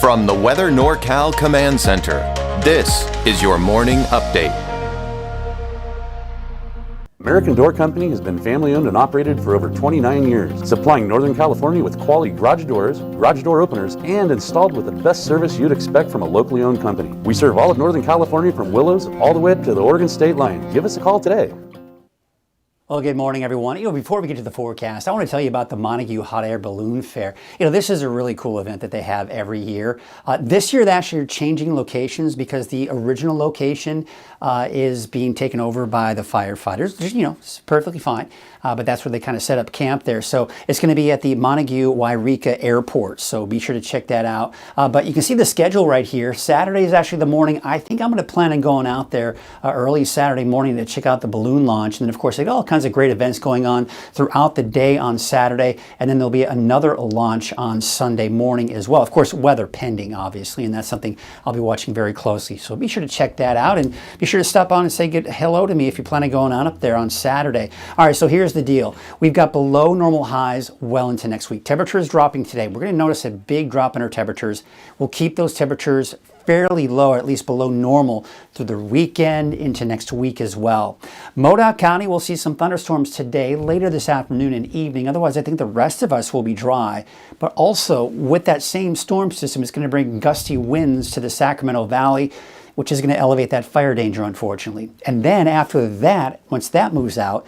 From the Weather NorCal Command Center, this is your morning update. American Door Company has been family-owned and operated for over 29 years, supplying Northern California with quality garage doors, garage door openers, and installed with the best service you'd expect from a locally owned company. We serve all of Northern California from Willows all the way to the Oregon state line. Give us a call today. Well, good morning, everyone. Before we get to the forecast, I want to tell you about the Montague Hot Air Balloon Fair. This is a really cool event that they have every year. This year, they actually are changing locations because the original location is being taken over by the firefighters. It's perfectly fine, but that's where they kind of set up camp there. So it's going to be at the Montague Wairika Airport, so be sure to check that out. But you can see the schedule right here. Saturday is actually the morning. I think I'm going to plan on going out there early Saturday morning to check out the balloon launch. And then, of course, they got all kinds of great events going on throughout the day on Saturday, and then there'll be another launch on Sunday morning as well. Of course, weather pending, obviously, and that's something I'll be watching very closely. So be sure to check that out, and be sure to stop on and say hello to me if you plan on going on up there on Saturday. All right, so here's the deal. We've got below normal highs well into next week. Temperatures dropping today. We're going to notice a big drop in our temperatures. We'll keep those temperatures fairly low, or at least below normal, through the weekend into next week as well. Modoc County will see some thunderstorms today, later this afternoon and evening. Otherwise, I think the rest of us will be dry. But also, with that same storm system, it's going to bring gusty winds to the Sacramento Valley, which is going to elevate that fire danger, unfortunately. And then after that, once that moves out,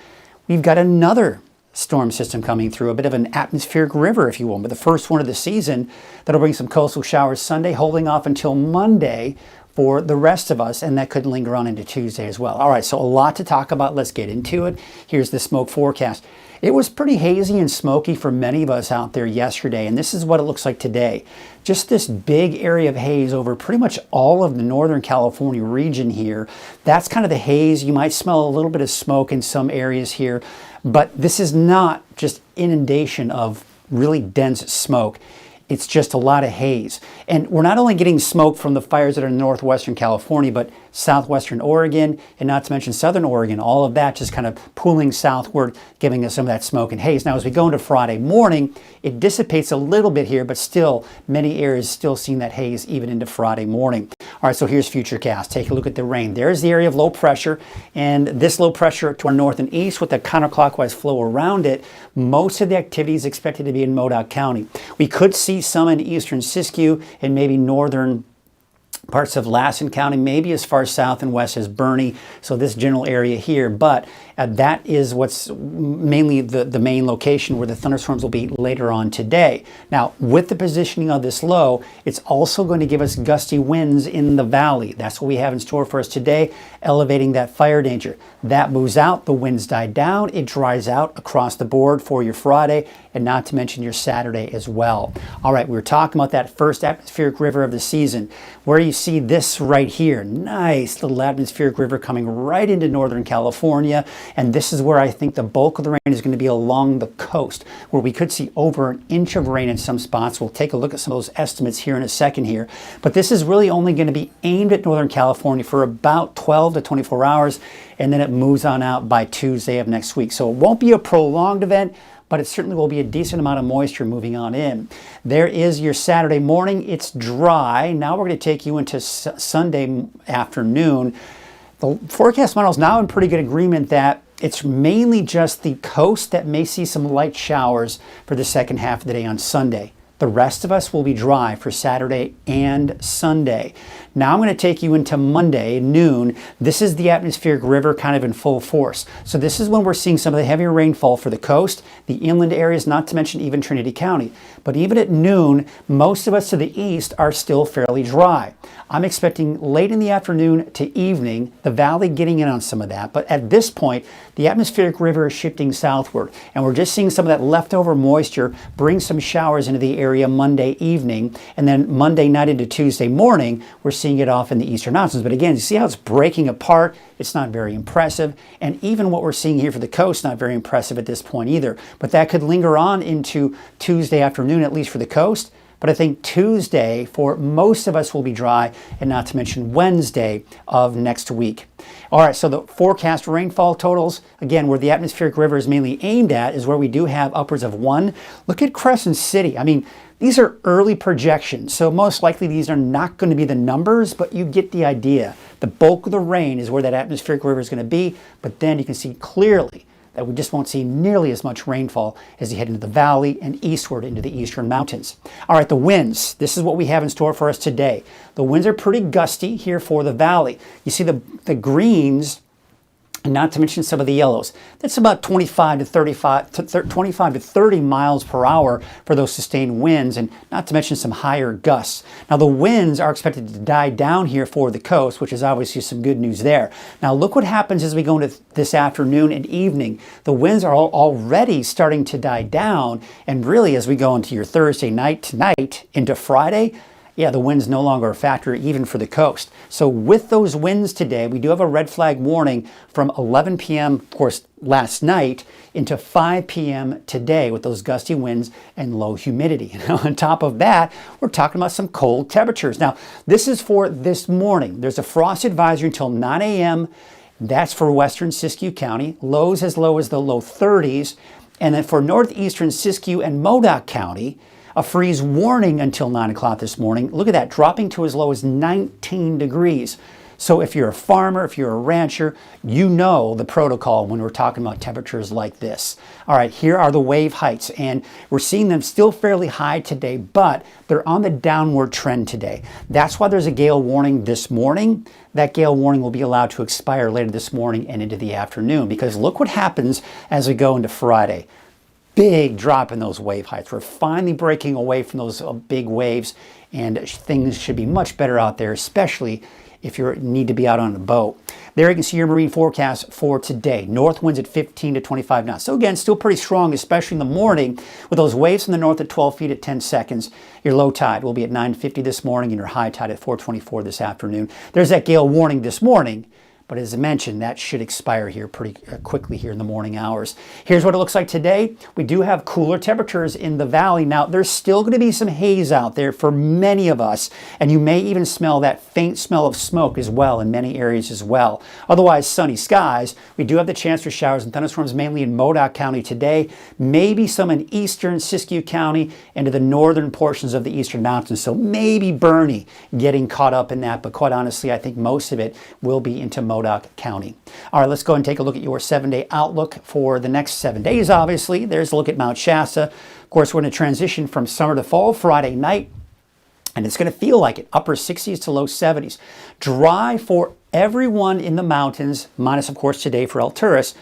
we've got another storm system coming through, a bit of an atmospheric river, if you will, but the first one of the season that'll bring some coastal showers Sunday, holding off until Monday for the rest of us, and that could linger on into Tuesday as well. All right, so a lot to talk about. Let's get into it. Here's the smoke forecast. It was pretty hazy and smoky for many of us out there yesterday, and this is what it looks like today. Just this big area of haze over pretty much all of the Northern California region here. That's kind of the haze. You might smell a little bit of smoke in some areas here, but this is not just inundation of really dense smoke. It's just a lot of haze. And we're not only getting smoke from the fires that are in northwestern California, but southwestern Oregon, and not to mention southern Oregon. All of that just kind of pooling southward, giving us some of that smoke and haze. Now, as we go into Friday morning, it dissipates a little bit here, but still, many areas still seeing that haze even into Friday morning. All right, so here's Futurecast. Take a look at the rain. There's the area of low pressure, and this low pressure to our north and east with the counterclockwise flow around it. Most of the activity is expected to be in Modoc County. We could see some in eastern Siskiyou and maybe northern parts of Lassen County, maybe as far south and west as Bernie, so this general area here, but that is what's mainly the main location where the thunderstorms will be later on today. Now, with the positioning of this low, it's also going to give us gusty winds in the valley. That's what we have in store for us today, elevating that fire danger. That moves out, the winds die down, it dries out across the board for your Friday, and not to mention your Saturday as well. All right, we were talking about that first atmospheric river of the season, where you see this right here. Nice little atmospheric river coming right into Northern California. And this is where I think the bulk of the rain is going to be along the coast, where we could see over an inch of rain in some spots. We'll take a look at some of those estimates here in a second here. But this is really only going to be aimed at Northern California for about 12 to 24 hours, and then it moves on out by Tuesday of next week. So it won't be a prolonged event, but it certainly will be a decent amount of moisture moving on in. There is your Saturday morning. It's dry. Now we're going to take you into Sunday afternoon. The forecast model is now in pretty good agreement that it's mainly just the coast that may see some light showers for the second half of the day on Sunday. The rest of us will be dry for Saturday and Sunday. Now I'm going to take you into Monday, noon. This is the atmospheric river kind of in full force. So this is when we're seeing some of the heavier rainfall for the coast, the inland areas, not to mention even Trinity County. But even at noon, most of us to the east are still fairly dry. I'm expecting late in the afternoon to evening, the valley getting in on some of that. But at this point, the atmospheric river is shifting southward, and we're just seeing some of that leftover moisture bring some showers into the area Monday evening, and then Monday night into Tuesday morning, we're seeing it off in the eastern mountains. But again, you see how it's breaking apart? It's not very impressive, and even what we're seeing here for the coast, not very impressive at this point either. But that could linger on into Tuesday afternoon, at least for the coast. But I think Tuesday for most of us will be dry, and not to mention Wednesday of next week. All right, so the forecast rainfall totals, again, where the atmospheric river is mainly aimed at is where we do have upwards of 1. Look at Crescent City. I mean, these are early projections, so most likely these are not going to be the numbers, but you get the idea. The bulk of the rain is where that atmospheric river is going to be, but then you can see clearly that we just won't see nearly as much rainfall as you head into the valley and eastward into the eastern mountains. All right, the winds. This is what we have in store for us today. The winds are pretty gusty here for the valley. You see the greens, and not to mention some of the yellows. That's about 25 to 30 miles per hour for those sustained winds, and not to mention some higher gusts. Now the winds are expected to die down here for the coast, which is obviously some good news there. Now look what happens as we go into this afternoon and evening. The winds are already starting to die down, and really as we go into your Thursday night tonight into Friday, yeah, the wind's no longer a factor even for the coast. So with those winds today, we do have a red flag warning from 11 p.m., of course, last night into 5 p.m. today with those gusty winds and low humidity. On top of that, we're talking about some cold temperatures. Now, this is for this morning. There's a frost advisory until 9 a.m. That's for western Siskiyou County. Lows as low as the low 30s. And then for northeastern Siskiyou and Modoc County, a freeze warning until 9 o'clock this morning. Look at that, dropping to as low as 19 degrees. So if you're a farmer, if you're a rancher, you know the protocol when we're talking about temperatures like this. All right, here are the wave heights, and we're seeing them still fairly high today, but they're on the downward trend today. That's why there's a gale warning this morning. That gale warning will be allowed to expire later this morning and into the afternoon, because look what happens as we go into Friday. Big drop in those wave heights. We're finally breaking away from those big waves, and things should be much better out there, especially if you need to be out on a boat. There you can see your marine forecast for today. North winds at 15 to 25 knots. So again, still pretty strong, especially in the morning with those waves from the north at 12 feet at 10 seconds. Your low tide will be at 9:50 this morning and your high tide at 4:24 this afternoon. There's that gale warning this morning. But as I mentioned, that should expire here pretty quickly here in the morning hours. Here's what it looks like today. We do have cooler temperatures in the valley. Now, there's still going to be some haze out there for many of us, and you may even smell that faint smell of smoke as well in many areas as well. Otherwise, sunny skies. We do have the chance for showers and thunderstorms mainly in Modoc County today, maybe some in eastern Siskiyou County and to the northern portions of the eastern mountains. So maybe Bernie getting caught up in that, but quite honestly, I think most of it will be into Modoc County. All right, let's go and take a look at your 7-day outlook for the next 7 days, obviously. There's a look at Mount Shasta. Of course, we're going to transition from summer to fall Friday night, and it's going to feel like it, upper 60s to low 70s. Dry for everyone in the mountains, minus, of course, today for Alturas,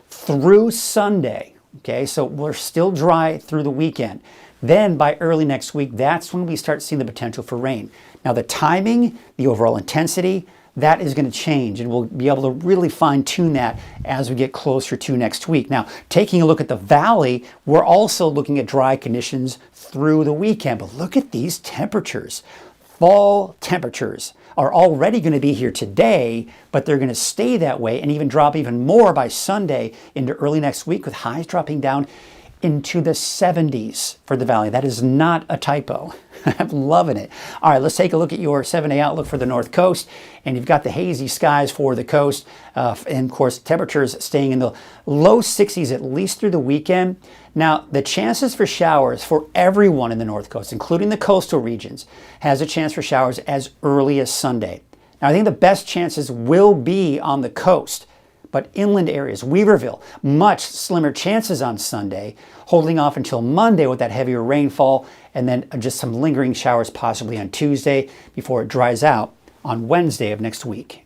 through Sunday. Okay, so we're still dry through the weekend. Then by early next week, that's when we start seeing the potential for rain. Now, the timing, the overall intensity, that is going to change, and we'll be able to really fine-tune that as we get closer to next week. Now, taking a look at the valley, we're also looking at dry conditions through the weekend. But look at these temperatures. Fall temperatures are already going to be here today, but they're going to stay that way and even drop even more by Sunday into early next week, with highs dropping down into the 70s for the valley. That is not a typo. I'm loving it. All right, let's take a look at your 7-day outlook for the North Coast. And you've got the hazy skies for the coast. And of course, temperatures staying in the low 60s at least through the weekend. Now, the chances for showers for everyone in the North Coast, including the coastal regions, has a chance for showers as early as Sunday. Now, I think the best chances will be on the coast. But inland areas, Weaverville, much slimmer chances on Sunday, holding off until Monday with that heavier rainfall, and then just some lingering showers possibly on Tuesday before it dries out on Wednesday of next week.